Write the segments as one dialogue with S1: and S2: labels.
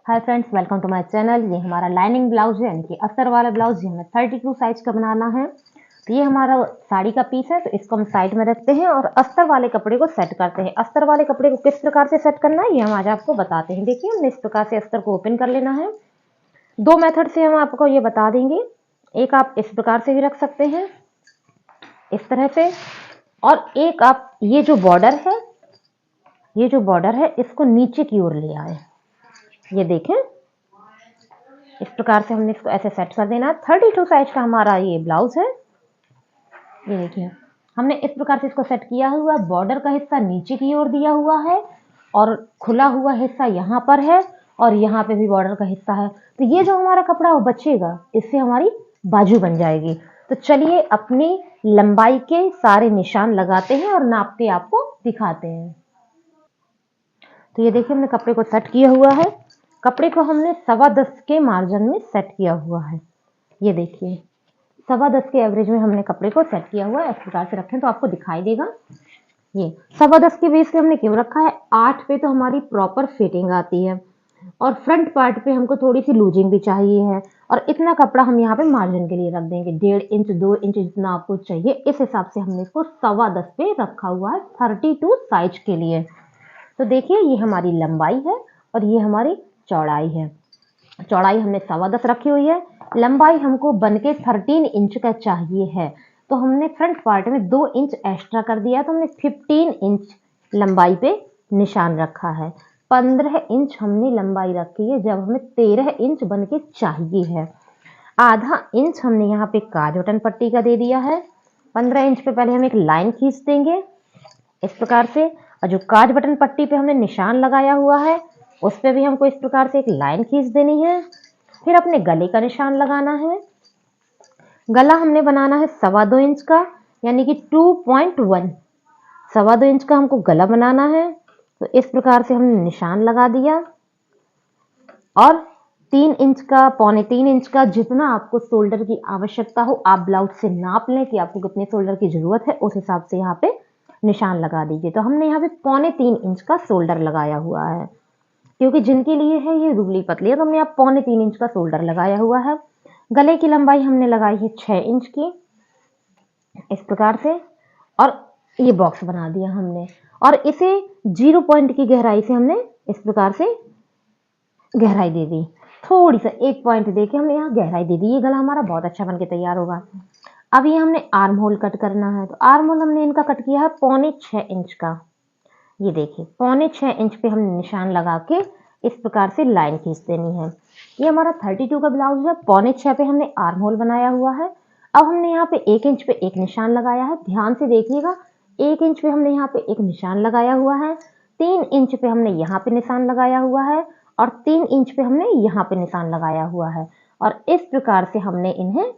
S1: Hi friends, welcome to my channel. ये हमारा lining blouse है, यानी कि अस्तर वाला ब्लाउज। ये हमें 32 साइज का बनाना है। तो ये हमारा साड़ी का पीस है, तो इसको हम साइड में रखते हैं और अस्तर वाले कपड़े को सेट करते हैं। अस्तर वाले कपड़े को किस प्रकार से सेट करना है ये हम आज आपको बताते हैं। देखिए, हमने इस प्रकार से अस्तर को ओपन कर लेना है। दो मेथड से हम आपको ये बता देंगे। एक आप इस प्रकार से भी रख सकते हैं, इस तरह से, और एक आप ये जो बॉर्डर है इसको नीचे की ओर ले आए। ये देखें, इस प्रकार से हमने इसको ऐसे सेट कर देना है। 32 साइज का हमारा ये ब्लाउज है। ये देखिए, हमने इस प्रकार से इसको सेट किया हुआ। बॉर्डर का हिस्सा नीचे की ओर दिया हुआ है और खुला हुआ हिस्सा यहाँ पर है और यहाँ पे भी बॉर्डर का हिस्सा है। तो ये जो हमारा कपड़ा वो बचेगा, इससे हमारी बाजू बन जाएगी। तो चलिए अपनी लंबाई के सारे निशान लगाते हैं और नाप के आपको दिखाते हैं। तो ये देखिए, हमने कपड़े को सेट किया हुआ है। कपड़े को हमने 10.25 के मार्जिन में सेट किया हुआ है। ये देखिए, 10.25 के एवरेज में हमने कपड़े को सेट किया हुआ है। इस प्रकार से रखें तो आपको दिखाई देगा। ये 10.25 के बेस पे हमने क्यों रखा है? 8 पे तो हमारी प्रॉपर फिटिंग आती है और फ्रंट पार्ट पे हमको थोड़ी सी लूजिंग भी चाहिए है। और इतना कपड़ा हम यहाँ पे मार्जिन के लिए रख देंगे, 1.5 इंच 2 इंच जितना आपको चाहिए। इस हिसाब से हमने इसको 10.25 पे रखा हुआ है 32 साइज के लिए। तो देखिए, ये हमारी लंबाई है और ये हमारी चौड़ाई है। चौड़ाई हमने 10.25 रखी हुई है। लंबाई हमको बनके 13 इंच का चाहिए है, तो हमने फ्रंट पार्ट में 2 इंच एक्स्ट्रा कर दिया। तो हमने 15 इंच लंबाई पे निशान रखा है। 15 इंच हमने लंबाई रखी है, जब हमें 13 इंच बनके चाहिए है। आधा इंच हमने यहाँ पे काज बटन पट्टी का दे दिया है। 15 इंच पे पहले हम एक लाइन खींच देंगे इस प्रकार से, और जो काज बटन पट्टी पे हमने निशान लगाया हुआ है उस पे भी हमको इस प्रकार से एक लाइन खींच देनी है। फिर अपने गले का निशान लगाना है। गला हमने बनाना है 2.25 इंच का, यानी कि 2.1। 2.25 इंच का हमको गला बनाना है। तो इस प्रकार से हमने निशान लगा दिया और 3 इंच का, 3.25 इंच का, जितना आपको शोल्डर की आवश्यकता हो आप ब्लाउज से नाप लें कि आपको कितने शोल्डर की जरूरत है, उस हिसाब से यहाँ पे निशान लगा दीजिए। तो हमने यहाँ पे 3.25 इंच का शोल्डर लगाया हुआ है, क्योंकि जिनके लिए है ये दुबली पतली है, तो हमने यहाँ 3.25 इंच का शोल्डर लगाया हुआ है। गले की लंबाई हमने लगाई है 6 इंच की, इस प्रकार से, और ये बॉक्स बना दिया हमने। और इसे 0 पॉइंट की गहराई से हमने इस प्रकार से गहराई दे दी। थोड़ी सा 1 पॉइंट देके हमने यहाँ गहराई दे दी। ये गला हमारा बहुत अच्छा बन के तैयार होगा। अब ये हमने आर्म होल कट करना है। तो आर्म होल हमने इनका कट किया है 6.25 इंच का। ये देखिए, 6.25 इंच पे हमने निशान लगा के इस प्रकार से लाइन खींच देनी है। ये हमारा 32 का ब्लाउज है। 6.25 पे हमने आर्म होल बनाया हुआ है। अब हमने यहाँ पे 1 इंच पे एक निशान लगाया है। ध्यान से देखिएगा, 1 इंच पे हमने यहाँ पे एक निशान लगाया हुआ है। 3 इंच पे हमने यहाँ पे निशान लगाया हुआ है और 3 इंच पे हमने यहाँ पे निशान लगाया हुआ है। और इस प्रकार से हमने इन्हें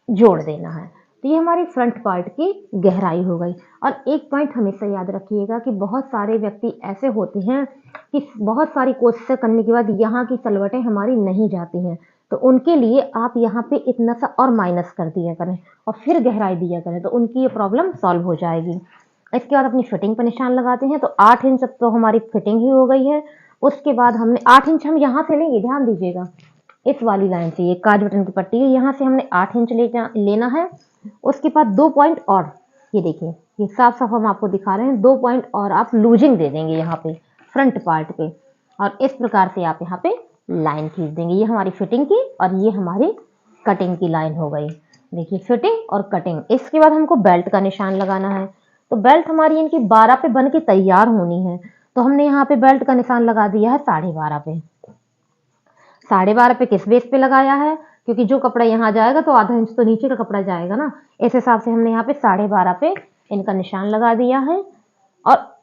S1: जोड़ देना है। तो ये हमारी फ्रंट पार्ट की गहराई हो गई। और एक पॉइंट हमेशा याद रखिएगा कि बहुत सारे व्यक्ति ऐसे होते हैं कि बहुत सारी कोशिशें करने के बाद यहाँ की सलवटें हमारी नहीं जाती हैं, तो उनके लिए आप यहाँ पे इतना सा और माइनस कर दिया करें और फिर गहराई दिया करें, तो उनकी ये प्रॉब्लम सॉल्व हो जाएगी। इसके बाद अपनी फिटिंग पर निशान लगाते हैं। तो 8 इंच अब तो हमारी फिटिंग ही हो गई है। उसके बाद हमने 8 इंच हम यहाँ से लेंगे, ध्यान दीजिएगा, इस वाली लाइन से, ये काज बटन की पट्टी है, यहाँ से हमने 8 इंच लेना है। उसके बाद 2 पॉइंट और, ये देखिए, ये साफ साफ हम आपको दिखा रहे हैं, 2 पॉइंट और आप लूजिंग दे देंगे यहाँ पे फ्रंट पार्ट पे, और इस प्रकार से आप यहाँ पे लाइन खींच देंगे। ये हमारी फिटिंग की और ये हमारी कटिंग की लाइन हो गई। देखिए, फिटिंग और कटिंग। इसके बाद हमको बेल्ट का निशान लगाना है। तो बेल्ट हमारी इनकी 12 पे बन के तैयार होनी है। तो हमने यहाँ पे बेल्ट का निशान लगा दिया है 12.5 पे। 12.5 पे किस बेस पे लगाया है? क्योंकि जो कपड़ा यहाँ जाएगा तो आधा इंच तो नीचे का कपड़ा जाएगा ना, इस हिसाब से हमने यहाँ पे 12.5 पे इनका निशान लगा दिया है और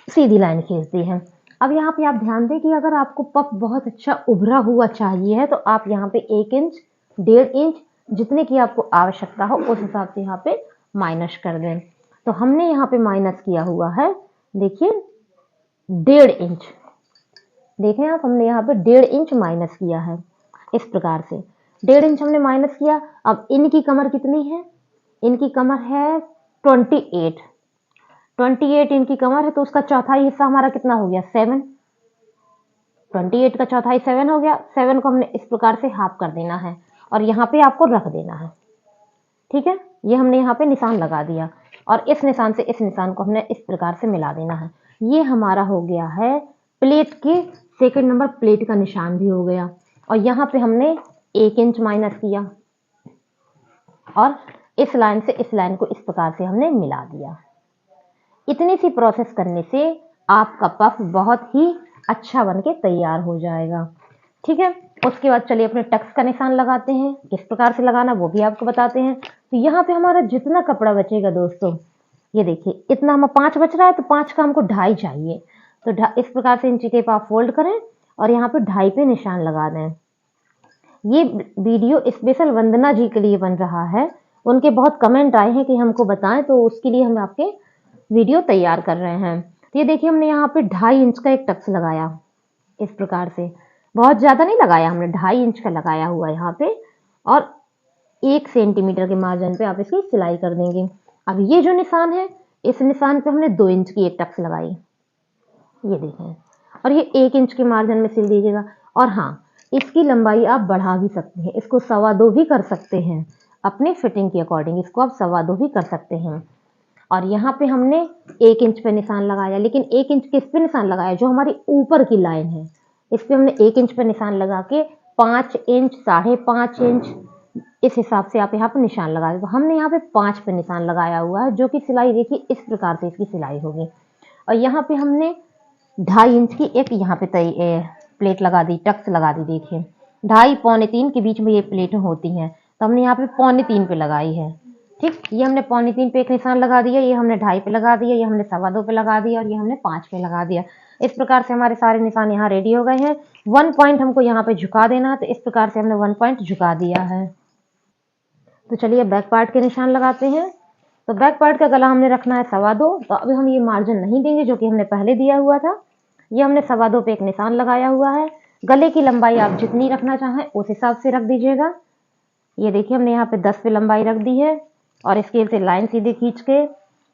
S1: सीधी लाइन खींच दी है। अब यहाँ पे आप ध्यान दें कि अगर आपको पफ बहुत अच्छा उभरा हुआ चाहिए है तो आप यहाँ पे 1 इंच 1.5 इंच जितने की आपको आवश्यकता हो उस हिसाब से यहाँ पे माइनस कर दें। तो हमने यहाँ पे माइनस किया हुआ है, देखिए, 1.5 इंच। देखें आप, हमने यहाँ पे 1.5 इंच माइनस किया है इस प्रकार से। 1.5 इंच हमने माइनस किया। अब इनकी कमर कितनी है? इनकी कमर है 28 इनकी कमर है, तो उसका चौथाई हिस्सा हमारा कितना हो गया? 7। 28 का चौथाई 7 हो गया। 7 को हमने इस प्रकार से हाफ कर देना है और यहाँ पे आपको रख देना है। ठीक है, ये हमने यहाँ पे निशान लगा दिया और इस निशान से इस निशान को हमने इस प्रकार से मिला देना है। ये हमारा हो गया है प्लेट के सेकंड नंबर, प्लेट का निशान भी हो गया। और यहाँ पे हमने 1 इंच माइनस किया और इस लाइन से इस लाइन को इस प्रकार से हमने मिला दिया। इतनी सी प्रोसेस करने से आपका पफ बहुत ही अच्छा बन के तैयार हो जाएगा। ठीक है, उसके बाद चलिए अपने टक्स का निशान लगाते हैं। किस प्रकार से लगाना वो भी आपको बताते हैं। तो यहाँ पे हमारा जितना कपड़ा बचेगा दोस्तों, ये देखिए इतना हम 5 बच रहा है तो 5 का हमको 2.5 चाहिए। तो इस प्रकार से इंची टेप आप फोल्ड करें और यहाँ पे 2.5 पे निशान लगा दें। ये वीडियो स्पेशल वंदना जी के लिए बन रहा है। उनके बहुत कमेंट आए हैं कि हमको बताएं, तो उसके लिए हम आपके वीडियो तैयार कर रहे हैं। तो ये देखिए हमने यहाँ पे 2.5 इंच का एक टक्स लगाया इस प्रकार से। बहुत ज़्यादा नहीं लगाया हमने, 2.5 इंच का लगाया हुआ यहाँ पे और 1 सेंटीमीटर के मार्जिन पे आप इसकी सिलाई कर देंगे। अब ये जो निशान है, इस निशान पे हमने 2 इंच की एक टक्स लगाई, ये देखें, और ये 1 इंच के मार्जिन में सिल दीजिएगा। और हाँ, इसकी लंबाई आप बढ़ा भी सकते हैं, इसको 2.25 भी कर सकते हैं अपने फिटिंग के अकॉर्डिंग, इसको आप 2.25 भी कर सकते हैं। और यहाँ पे हमने 1 इंच पे निशान लगाया, लेकिन 1 इंच किस पे निशान लगाया, जो हमारी ऊपर की लाइन है इस पे हमने 1 इंच पे निशान लगा के 5 इंच 5.5 इंच इस हिसाब से आप यहाँ पे निशान लगा दें। तो हमने यहाँ पे 5 पे निशान लगाया हुआ है, जो कि सिलाई देखिए इस प्रकार से इसकी सिलाई होगी। और यहाँ पे हमने 2.5 इंच की एक यहाँ पे प्लेट लगा दी, टक्स लगा दी। देखिए 2.5 पौने 3 के बीच में ये प्लेटें होती हैं, तो हमने यहाँ पे पौने 3 पे लगाई है। ठीक, ये हमने पौने 3 पे एक निशान लगा दिया, ये हमने 2.5 पे लगा दिया, ये हमने 2.25 पे लगा दिया और ये हमने 5 पे लगा दिया। इस प्रकार से हमारे सारे निशान यहाँ रेडी हो गए हैं। 1 पॉइंट हमको यहाँ पे झुका देना है, तो इस प्रकार से हमने 1 पॉइंट झुका दिया है। तो चलिए बैक पार्ट के निशान लगाते हैं। तो बैक पार्ट का गला हमने रखना है 2.25, तो अभी हम ये मार्जिन नहीं देंगे जो कि हमने पहले दिया हुआ था। ये हमने 2.25 पे एक निशान लगाया हुआ है। गले की लंबाई आप जितनी रखना चाहें उस हिसाब से रख दीजिएगा। ये देखिए हमने यहाँ पे 10 पे लंबाई रख दी है और स्केल से लाइन सीधे खींच के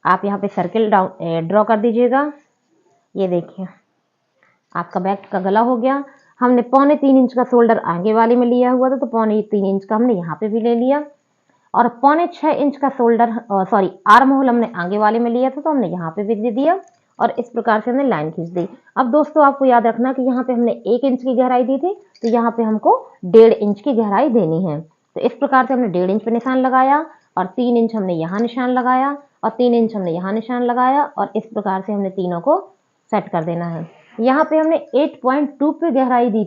S1: आप यहाँ पे सर्किल ड्रॉ कर दीजिएगा। ये देखिए आपका बैक का गला हो गया। हमने पौने 3 इंच का शोल्डर आगे वाले में लिया हुआ था, तो पौने 3 इंच का हमने यहाँ पे भी ले लिया और पौने 6 इंच का शोल्डर आर्म होल हमने आगे वाले में लिया था, तो हमने यहाँ पे भी दे दिया और इस प्रकार से हमने लाइन खींच दी। अब दोस्तों आपको याद रखना कि यहाँ पे हमने 1 इंच की गहराई दी थी, तो यहाँ पे हमको 1.5 इंच की गहराई देनी है। तो इस प्रकार से हमने 1.5 इंच पे निशान लगाया और 3 इंच हमने यहाँ निशान लगाया और 3 इंच हमने यहाँ निशान लगाया और इस प्रकार से हमने तीनों को सेट कर देना है। यहाँ पे हमने 8.2 पे गहराई दी,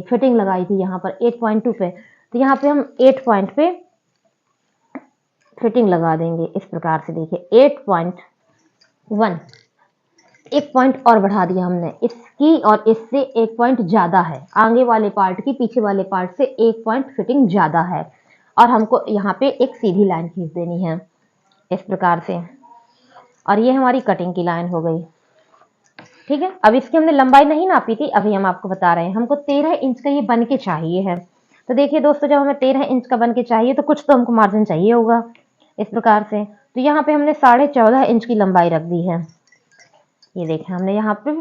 S1: फिटिंग लगाई थी यहाँ पर 8.2 पे, तो यहाँ पे हम 8 पॉइंट पे फिटिंग लगा देंगे इस प्रकार से। देखिए 8.1, 1 पॉइंट और बढ़ा दिया हमने इसकी और इससे 1 पॉइंट ज़्यादा है, आगे वाले पार्ट की पीछे वाले पार्ट से 1 पॉइंट फिटिंग ज़्यादा है और हमको यहाँ पे एक सीधी लाइन खींच देनी है इस प्रकार से। और ये हमारी कटिंग की लाइन हो गई। ठीक है, अब इसकी हमने लंबाई नहीं नापी थी, अभी हम आपको बता रहे हैं। हमको 13 इंच का ये बन के चाहिए है। तो देखिए दोस्तों, जब हमें 13 इंच का बन के चाहिए तो कुछ तो हमको मार्जिन चाहिए होगा इस प्रकार से। तो यहाँ पे हमने 14.5 इंच की लंबाई रख दी है। ये देखें हमने यहाँ पे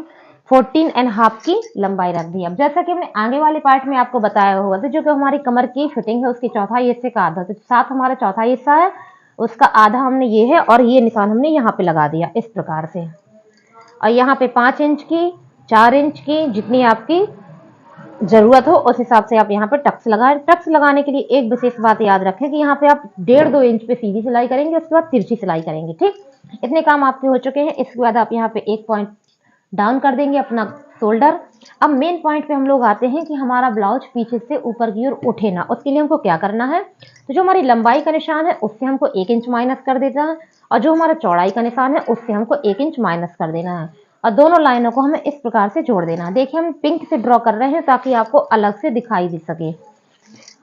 S1: 14.5 की लंबाई रख दी। अब जैसा कि हमने आगे वाले पार्ट में आपको बताया हुआ था, जो कि हमारी कमर की फिटिंग है उसके चौथाई हिस्से का आधा, तो 7 हमारा चौथाई हिस्सा है, उसका आधा हमने ये है और ये निशान हमने यहाँ पे लगा दिया इस प्रकार से। और यहाँ पे 5 इंच की, 4 इंच की, जितनी आपकी जरूरत हो उस हिसाब से आप यहाँ पे टक्स लगाएं। टक्स लगाने के लिए एक विशेष बात याद रखें कि यहाँ पे आप 1.5-2 इंच पे सीधी सिलाई करेंगे, उसके बाद तिरछी सिलाई करेंगे। ठीक, इतने काम आपके हो चुके हैं। इसके बाद आप यहाँ पे 1 पॉइंट डाउन कर देंगे अपना शोल्डर। अब मेन पॉइंट पे हम लोग आते हैं कि हमारा ब्लाउज पीछे से ऊपर की ओर उठे ना, उसके लिए हमको क्या करना है। तो जो हमारी लंबाई का निशान है उससे हमको 1 इंच माइनस कर देना है और जो हमारा चौड़ाई का निशान है उससे हमको 1 इंच माइनस कर देना है और दोनों लाइनों को हमें इस प्रकार से जोड़ देना है। देखिए हम पिंक से ड्रॉ कर रहे हैं ताकि आपको अलग से दिखाई दे सके।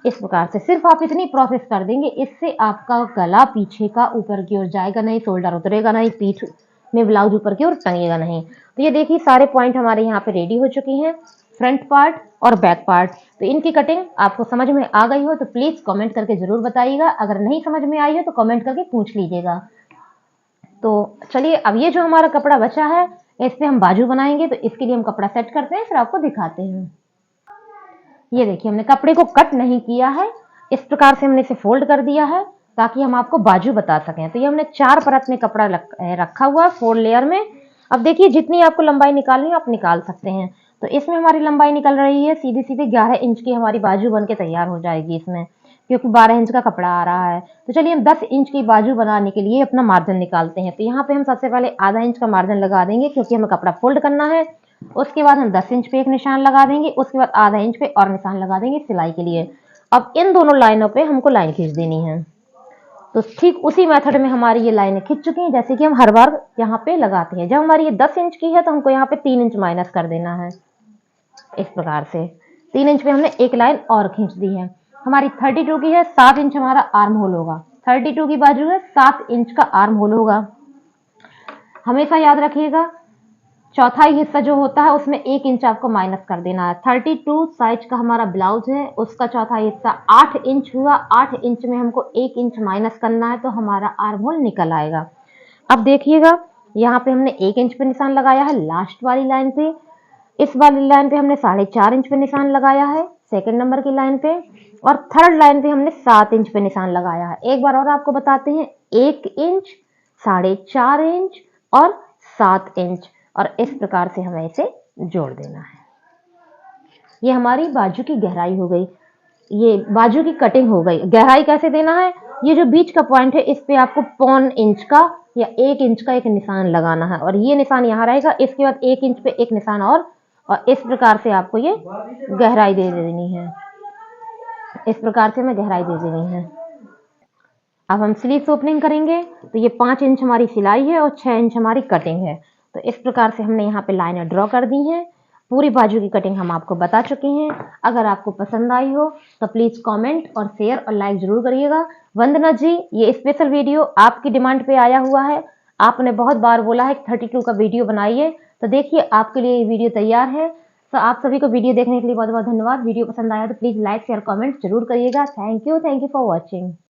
S1: इस प्रकार से सिर्फ आप इतनी प्रोसेस कर देंगे, इससे आपका गला पीछे का ऊपर की ओर जाएगा नहीं, शोल्डर उतरेगा नहीं, पीठ में ब्लाउज ऊपर की ओर टंगेगा नहीं। तो ये देखिए सारे पॉइंट हमारे यहाँ पे रेडी हो चुके हैं, फ्रंट पार्ट और बैक पार्ट। तो इनकी कटिंग आपको समझ में आ गई हो तो प्लीज कमेंट करके जरूर बताइएगा। अगर नहीं समझ में आई है तो कमेंट करके पूछ लीजिएगा। तो चलिए अब ये जो हमारा कपड़ा बचा है इससे हम बाजू बनाएंगे, तो इसके लिए हम कपड़ा सेट करते हैं, फिर आपको दिखाते हैं। ये देखिए हमने कपड़े को कट नहीं किया है, इस प्रकार से हमने इसे फोल्ड कर दिया है ताकि हम आपको बाजू बता सकें। तो ये हमने 4 परत में कपड़ा रखा हुआ 4 लेयर में। अब देखिए जितनी आपको लंबाई निकालनी है आप निकाल सकते हैं। तो इसमें हमारी लंबाई निकल रही है सीधी सीधी 11 इंच की हमारी बाजू बन के तैयार हो जाएगी इसमें, क्योंकि 12 इंच का कपड़ा आ रहा है। तो चलिए हम 10 इंच की बाजू बनाने के लिए अपना मार्जिन निकालते हैं। तो यहाँ पे हम सबसे पहले आधा इंच का मार्जिन लगा देंगे, क्योंकि हमें कपड़ा फोल्ड करना है। उसके बाद हम 10 इंच पे एक निशान लगा देंगे, उसके बाद आधा इंच पे और निशान लगा देंगे सिलाई के लिए। अब इन दोनों लाइनों पे हमको लाइन खींच देनी है। तो ठीक उसी मेथड में हमारी ये लाइनें खिंच चुकी हैं, जैसे कि हम हर बार यहाँ पे लगाते हैं। जब हमारी ये 10 इंच की है तो हमको यहाँ पे 3 इंच माइनस कर देना है। इस प्रकार से 3 इंच पे हमने एक लाइन और खींच दी है। हमारी 32 की है, 7 इंच हमारा आर्म होल होगा। 32 की बाजू है, 7 इंच का आर्म होल होगा। हमेशा याद रखिएगा चौथाई हिस्सा जो होता है उसमें 1 इंच आपको माइनस कर देना है। 32 साइज का हमारा ब्लाउज है, उसका चौथाई हिस्सा 8 इंच हुआ। 8 इंच में हमको 1 इंच माइनस करना है, तो हमारा आर्म होल निकल आएगा। अब देखिएगा यहाँ पे हमने 1 इंच पे निशान लगाया है लास्ट वाली लाइन पे। इस वाली लाइन पे हमने 4.5 इंच पे निशान लगाया है सेकंड नंबर की लाइन पे, और थर्ड लाइन पे हमने 7 इंच पे निशान लगाया है। एक बार और आपको बताते हैं, 1 इंच, 4.5 इंच और 7 इंच, और इस प्रकार से हमें इसे जोड़ देना है। ये हमारी बाजू की गहराई हो गई, ये बाजू की कटिंग हो गई। गहराई कैसे देना है, ये जो बीच का पॉइंट है इस पे आपको 0.25 इंच का या 1 इंच का एक निशान लगाना है, और ये निशान यहाँ रहेगा। इसके बाद 1 इंच पे एक निशान और इस प्रकार से आपको ये गहराई दे देनी है। इस प्रकार से हमें गहराई दे देनी है। अब हम स्लीव्स ओपनिंग करेंगे, तो ये 5 इंच हमारी सिलाई है और 6 इंच हमारी कटिंग है। तो इस प्रकार से हमने यहाँ पे लाइनें ड्रॉ कर दी हैं। पूरी बाजू की कटिंग हम आपको बता चुके हैं। अगर आपको पसंद आई हो तो प्लीज़ कमेंट और शेयर और लाइक जरूर करिएगा। वंदना जी, ये स्पेशल वीडियो आपकी डिमांड पे आया हुआ है। आपने बहुत बार बोला है कि 32 का वीडियो बनाइए, तो देखिए आपके लिए ये वीडियो तैयार है। तो आप सभी को वीडियो देखने के लिए बहुत बहुत धन्यवाद। वीडियो पसंद आया तो प्लीज़ लाइक शेयर कमेंट जरूर करिएगा। Thank you for watching.